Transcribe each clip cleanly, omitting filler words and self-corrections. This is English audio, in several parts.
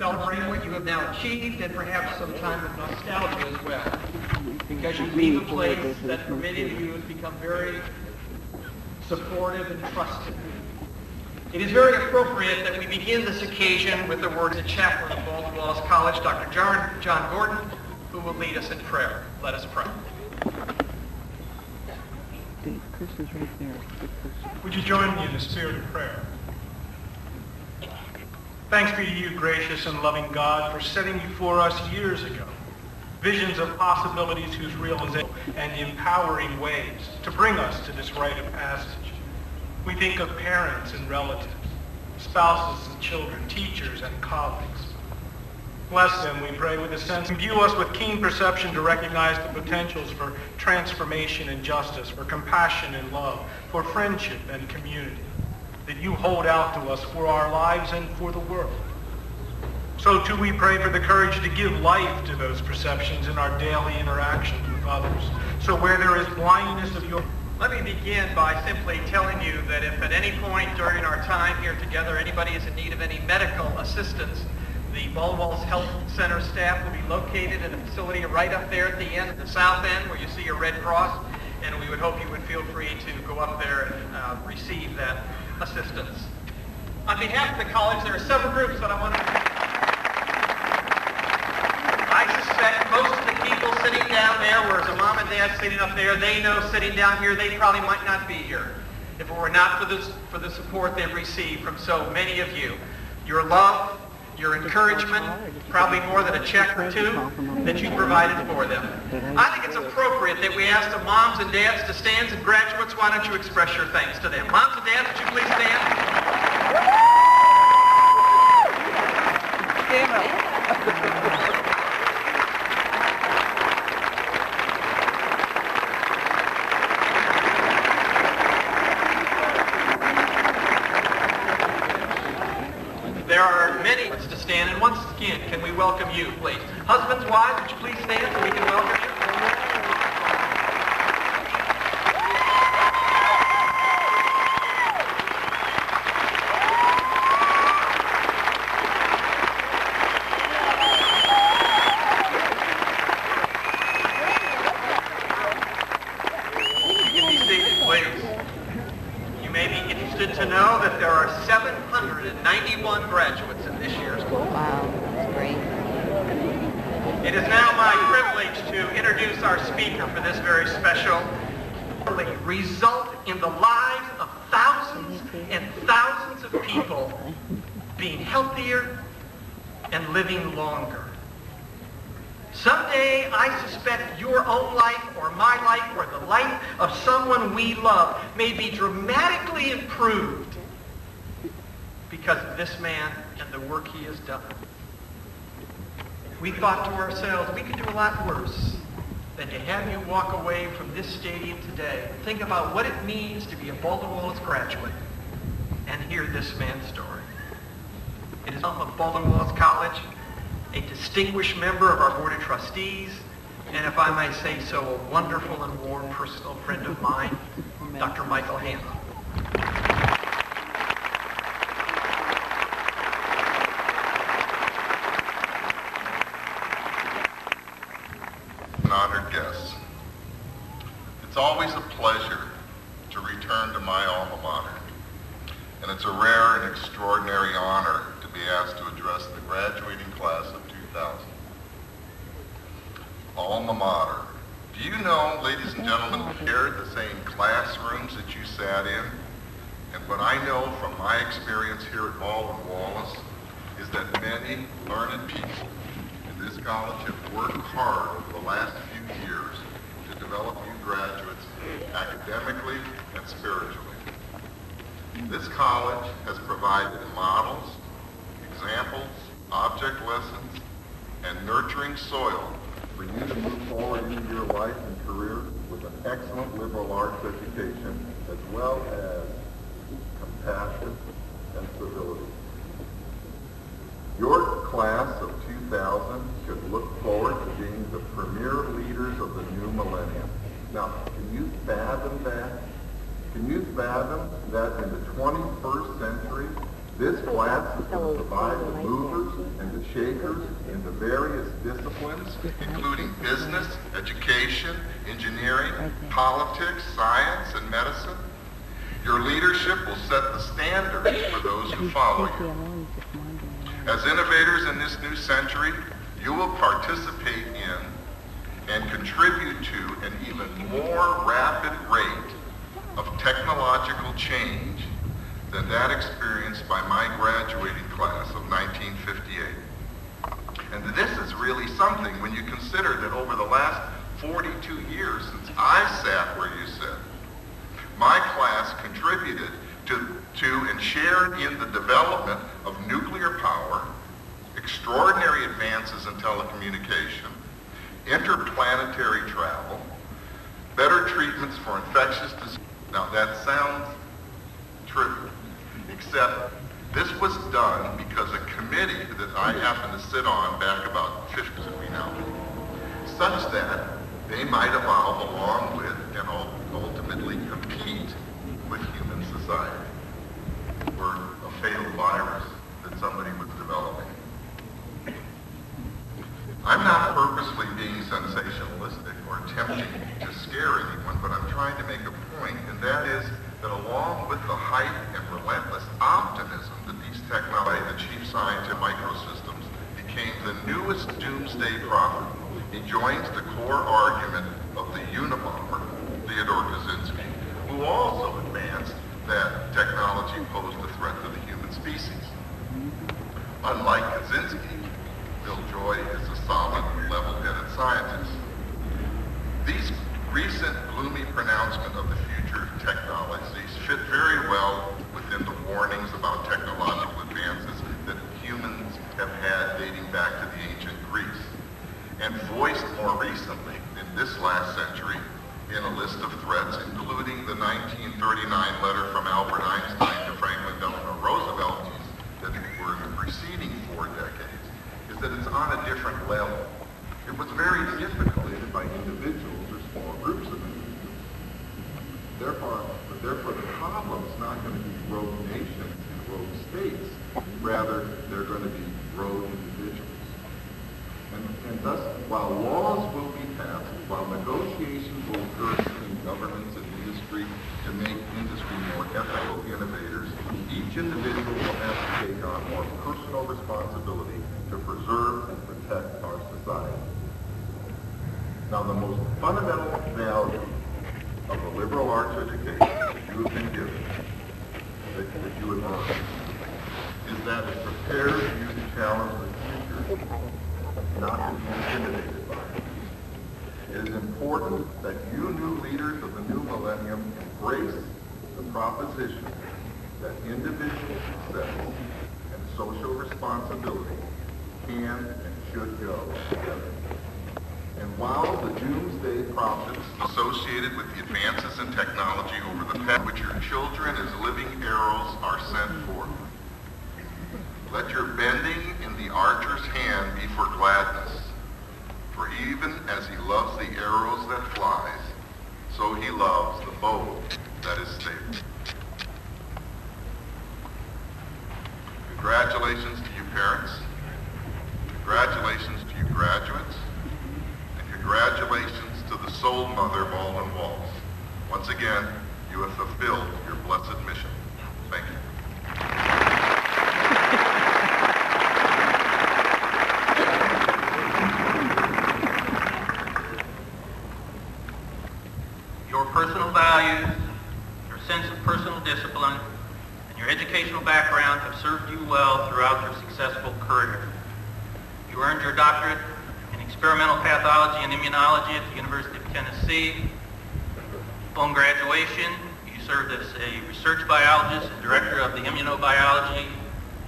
celebrate what you have now achieved and perhaps some time of nostalgia as well. Because you leave a place that for many of you has become very supportive and trusting. It is very appropriate that we begin this occasion with the words of the chaplain of Baldwin Wallace College, Dr. John Gordon, who will lead us in prayer. Let us pray. Chris is right there. Would you join me in the spirit of prayer? Thanks be to you, gracious and loving God, for setting before us years ago visions of possibilities whose realization and empowering ways to bring us to this rite of passage. We think of parents and relatives, spouses and children, teachers and colleagues. Bless them, we pray, with a sense. Imbue us with keen perception to recognize the potentials for transformation and justice, for compassion and love, for friendship and community that you hold out to us for our lives and for the world. So too we pray for the courage to give life to those perceptions in our daily interactions with others. So where there is blindness of your... Let me begin by simply telling you that if at any point during our time here together anybody is in need of any medical assistance, the Baldwin Wallace Health Center staff will be located in a facility right up there at the end, the south end, where you see a Red Cross, and we would hope you would feel free to go up there and receive that assistance. On behalf of the college, there are several groups that I want to... I suspect most of the people sitting down there, whereas a mom and dad sitting up there, they know sitting down here they probably might not be here if it were not for the support they've received from so many of you. Your love, your encouragement, probably more than a check or two that you provided for them. I think it's appropriate that we ask the moms and dads to stand, and graduates, why don't you express your thanks to them? Moms and dads, would you please stand? There are many to stand, and once again, can we welcome you, please? Husbands, wives, would you please stand so we can welcome you? You can be seated, please. You may be interested to know that there are 791 graduates in this year's class. Wow, that's great. It is now my privilege to introduce our speaker for this very special result in the lives of thousands and thousands of people being healthier and living longer. Someday, I suspect your own life or my life or the life of someone we love may be dramatically improved because of this man and the work he has done. We thought to ourselves, we could do a lot worse than to have you walk away from this stadium today and think about what it means to be a Baldwin Wallace graduate and hear this man's story. It is of Baldwin Wallace College, a distinguished member of our Board of Trustees, and if I may say so, a wonderful and warm personal friend of mine, Dr. Michael Hanna. Honored guests, it's always a pleasure to return to my alma mater, and it's a rare and extraordinary honor to be asked to address the graduating class of 2000. Alma mater. Do you know, ladies and gentlemen, we shared the same classrooms that you sat in? And what I know from my experience here at Baldwin Wallace is that many learned people in this college have worked hard over the last few years to develop you graduates academically and spiritually. This college has provided models, examples, object lessons, and nurturing soil for you to move forward in your life and career with an excellent liberal arts education as well as compassion and civility. Your class of 2000 should look forward to being the premier leaders of the new millennium. Now, can you fathom that? Can you fathom that in the 21st century, this class is going to provide the movers and the Shakers in the various disciplines, including business, education, engineering, politics, science, and medicine. Your leadership will set the standards for those who follow you. As innovators in this new century, you will participate in and contribute to an even more rapid rate of technological change than that experienced by my graduating class of 1958. And this is really something when you consider that over the last 42 years since I sat where you sit, my class contributed to and shared in the development of nuclear power, extraordinary advances in telecommunication, interplanetary travel, better treatments for infectious disease. Now that sounds trivial, except this was done because a committee that I happened to sit on back about 50 as we now do, such that they might evolve along with and ultimately compete with human society. Or a fatal virus that somebody was developing. I'm not purposely being sensationalistic or attempting to scare anyone, but I'm trying to make a point, and that is that along with the height and relentless optimism that these technologies, the chief scientist of microsystems, became the newest doomsday prophet, he joins the core argument of the Unabomber, Theodore Kaczynski, who also advanced that technology posed a threat to the human species. Unlike Kaczynski, Bill Joy is a solid, level-headed scientist. These recent gloomy pronouncements of the future technologies fit very well within the warnings about technological advances that humans have had dating back to the ancient Greece, and voiced more recently in this last century in a list of threats, including the 1939 letter from Albert Einstein to Franklin Delano Roosevelt that were in the preceding 4 decades, is that it's on a different level. It was very difficult by individuals or small groups of individuals. Therefore, the problem is not going to be rogue nations and rogue states. Rather, they're going to be rogue individuals. And thus, while laws will be passed, while negotiations will occur between governments and industry to make industry more ethical innovators, each individual will have to take on more personal responsibility to preserve and protect our society. Now, the most fundamental value of the liberal arts education that you have been given, that you have earned, is that it prepares you to challenge the future, not to be intimidated by it. It is important that you new leaders of the new millennium embrace the proposition that individual success and social responsibility can and should go together. And while the doomsday prophets associated with the advances in technology over the past, which your children as living arrows are sent forth, let your bending in the archer's hand be for gladness. For even as he loves the arrows that flies, so he loves the bow that is stable. Congratulations to you parents. Congratulations to you graduates. And congratulations to the soul mother of Alden Walls. Once again, you have fulfilled your blessed mission. Thank you. Your personal values, your sense of personal discipline, and your educational background have served you well throughout your successful career. You earned your doctorate in experimental pathology and immunology at the University of Tennessee. Upon graduation, you served as a research biologist and director of the immunobiology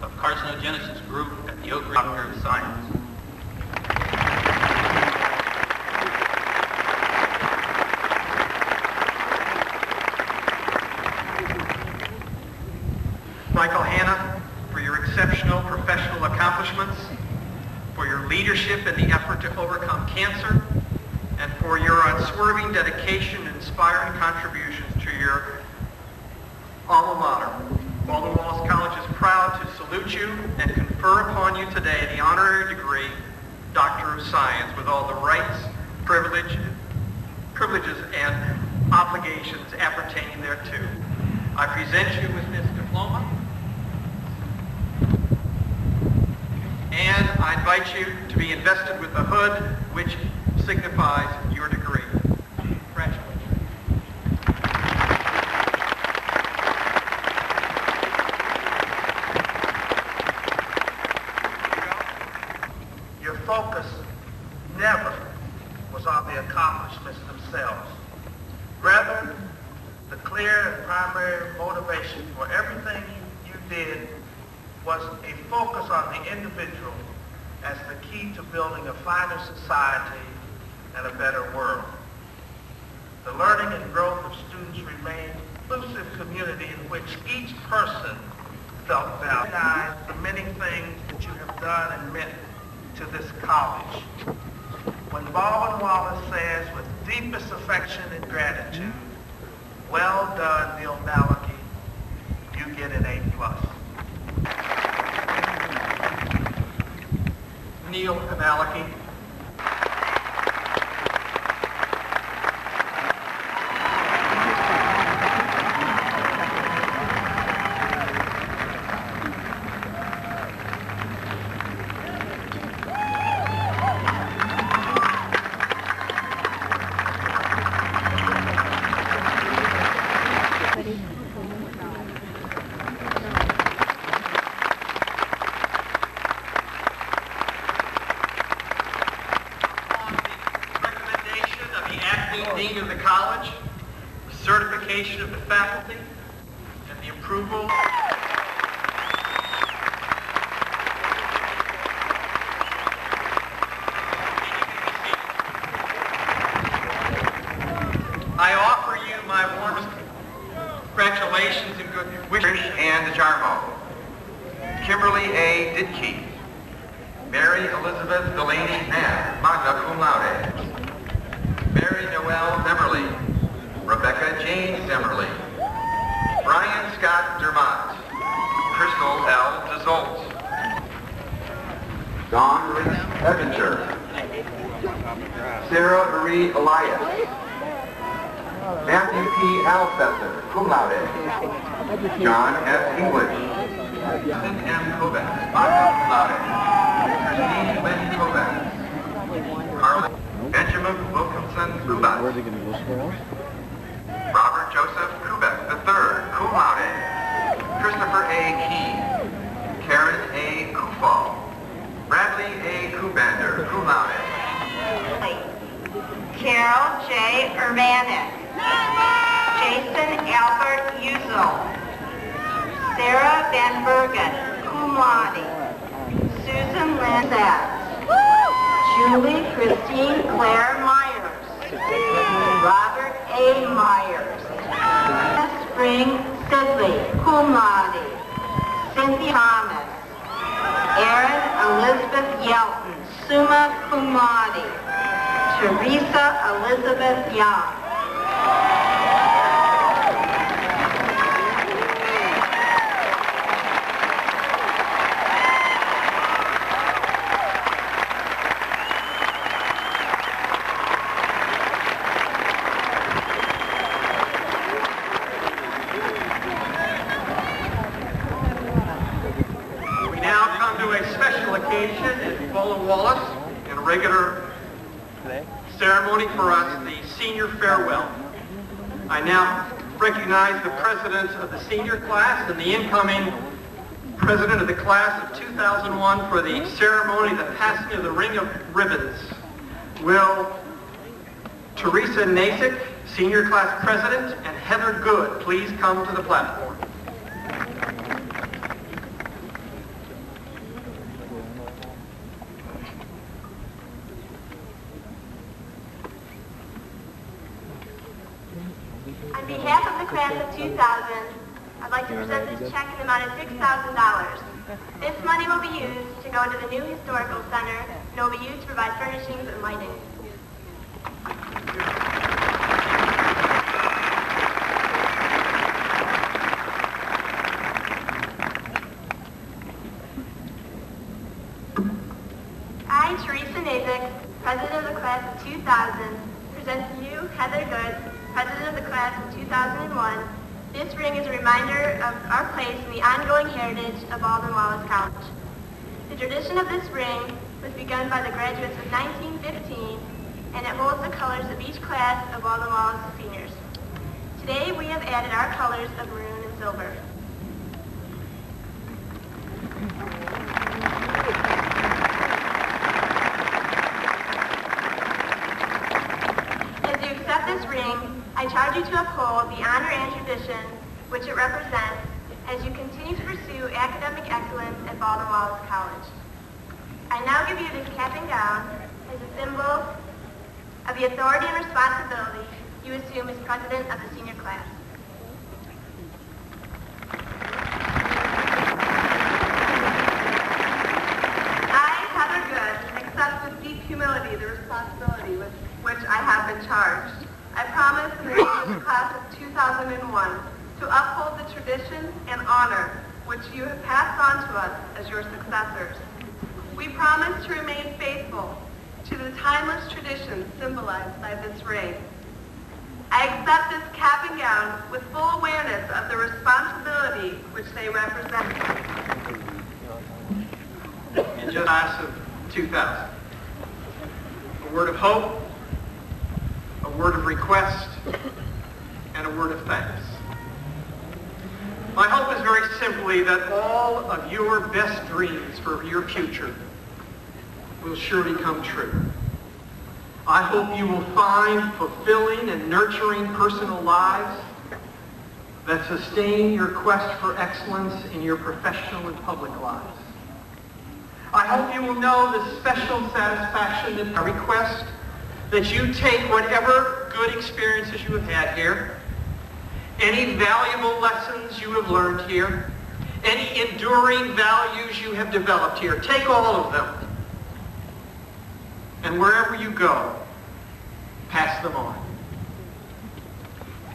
of carcinogenesis group at the Oak Ridge Doctor of Science. Michael Hanna, for your exceptional professional accomplishments, for your leadership in the effort to overcome cancer, and for your unswerving dedication and inspiring contributions to your alma mater, Walden Wallace College's proud to salute you and confer upon you today the honorary degree, Doctor of Science, with all the rights, privileges, and obligations appertaining thereto. I present you with this diploma, and I invite you to be invested with the hood, which signifies your degree. Congratulations. Your focus never was on the accomplishments themselves. Rather, the clear and primary motivation for everything you did was a focus on the individual as the key to building a finer society and a better world. The learning and growth of students remain an inclusive community in which each person felt valued. Recognize the many things that you have done and meant to this college. When Baldwin Wallace says with deepest affection and gratitude, "Well done, Neil Malachi," you get an A+. Neil Malachi. Dean of the college, the certification of the faculty, and the approval I offer you my warmest congratulations and good wishes. Ann DeJarmo, Kimberly A. Didke, Mary Elizabeth Delaney Knapp, magna cum laude. Mary Noel Demerly, Rebecca Jane Demerly, Brian Scott Dermott, Crystal L. DeZolt, Dawn Ruth Evinger, Sarah Marie Elias, Matthew P. Alfesser, cum laude, John S. English, Susan M. Kovacs, magna cum laude, Christine Lynn Kovacs, Carla Benjamin Wilkinson Kubat. Where are they going to go somewhere else? Robert Joseph Kubek III, cum laude. Christopher A. Keen. Karen A. Kufal. Bradley A. Kubander, cum laude. Carol J. Urbanik. Jason Albert Uzel. Sarah Van Bergen, cum laude. Susan Lanzat. Julie Christine Claire Myers. Robert A. Myers. Spring Sidley, cum laude. Cynthia Thomas. Erin Elizabeth Yelton, summa cum laude. Teresa Elizabeth Young. At Baldwin Wallace, in a regular ceremony for us, the senior farewell. I now recognize the presidents of the senior class and the incoming president of the class of 2001 for the ceremony, the passing of the ring of ribbons. Will Teresa Nasik, senior class president, and Heather Good please come to the platform? On behalf of the class of 2000, I'd like to present this check in the amount of $6,000. This money will be used to go to the new historical center and will be used to provide furnishings and lighting. Teresa Navik, President of the Class of 2000, present to you Heather Good, President of the Class of 2001. This ring is a reminder of our place in the ongoing heritage of Alden Wallace College. The tradition of this ring was begun by the graduates of 1915, and it holds the colors of each class of Alden Wallace seniors. Today we have added our colors of maroon and silver. As you accept this ring, I charge you to uphold the honor and tradition which it represents as you continue to pursue academic excellence at Alden Wallace College. I now give you this cap and gown as a symbol of the authority and responsibility you assume as president of the senior class. I, Heather Good, accept with deep humility the responsibility with which I have been charged. I promise in the name of the class of 2001 to uphold the tradition and honor which you have passed on to us as your successors. We promise to remain faithful to the timeless tradition symbolized by this ring. I accept this cap and gown with full awareness of the responsibility which they represent. In just class of 2000. A word of hope, a word of request, and a word of thanks. My hope is very simply that all of your best dreams for your future will surely come true. I hope you will find fulfilling and nurturing personal lives that sustain your quest for excellence in your professional and public lives. I hope you will know the special satisfaction that I request that you take whatever good experiences you have had here, any valuable lessons you have learned here, any enduring values you have developed here. Take all of them. And wherever you go, pass them on.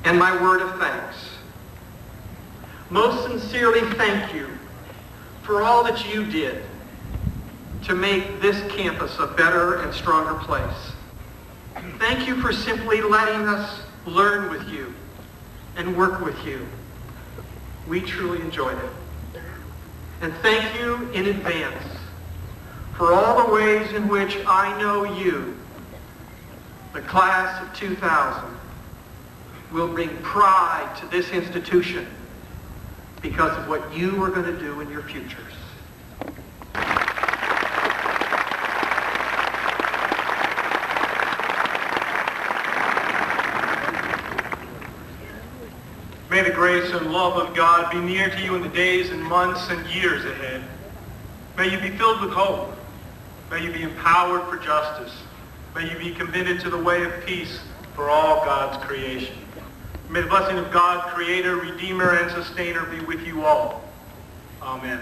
And my word of thanks. Most sincerely thank you for all that you did to make this campus a better and stronger place. Thank you for simply letting us learn with you and work with you. We truly enjoyed it. And thank you in advance for all the ways in which I know you, the class of 2000, will bring pride to this institution because of what you are going to do in your futures. May the grace and love of God be near to you in the days and months and years ahead. May you be filled with hope. May you be empowered for justice. May you be committed to the way of peace for all God's creation. May the blessing of God, Creator, Redeemer, and Sustainer be with you all. Amen.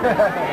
What?